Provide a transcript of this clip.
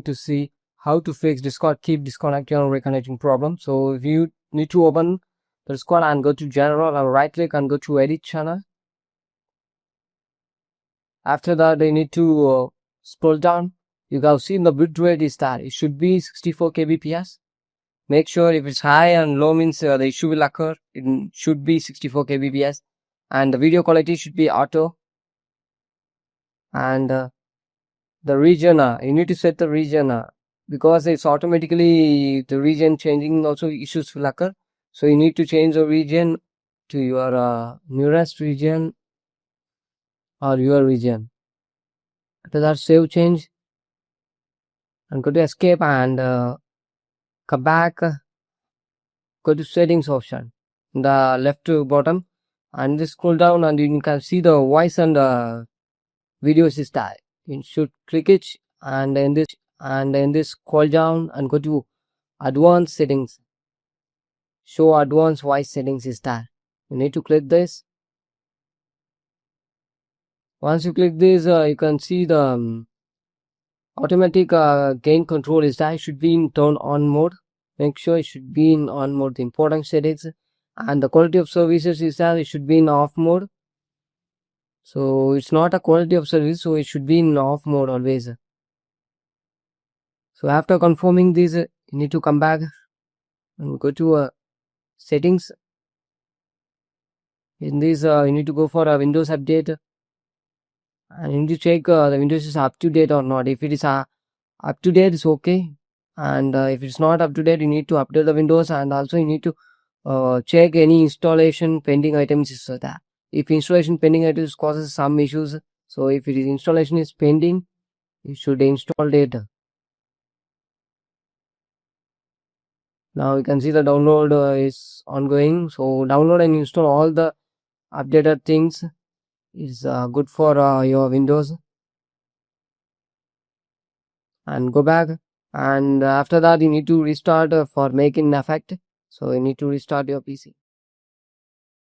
to see how to fix Discord keep disconnecting or reconnecting problem. So if you need to open the Discord and go to general and right click and go to edit channel. After that, you need to scroll down. You can see in the bitrate is that it should be 64 kbps. Make sure if it's high and low means the issue will occur. It should be 64 kbps, and the video quality should be auto. And the region, you need to set the region because it's automatically the region changing. Also issues will occur. So you need to change the region to your nearest region or your region. After that, save change and go to escape and come back. Go to settings option in the left to bottom and just scroll down and you can see the voice and videos is there. You should click it and in this scroll down and go to advanced settings. Show advanced voice settings is there. You need to click this. Once you click this, you can see the automatic gain control is there. It should be in turn on mode. Make sure it should be in on mode. The important settings and the quality of services is that it should be in off mode. So it's not a quality of service, so it should be in off mode always. So after confirming this, you need to come back and go to settings. In this, you need to go for a Windows update and you need to check the Windows is up to date or not. If it is up to date, it's okay. And if it's not up to date, you need to update the Windows, and also you need to check any installation pending items is there. If installation pending items causes some issues, so if it is installation is pending, you should install it. Now you can see the download is ongoing. So download and install all the updated things is good for your Windows. And go back, and after that you need to restart for making effect. So you need to restart your PC.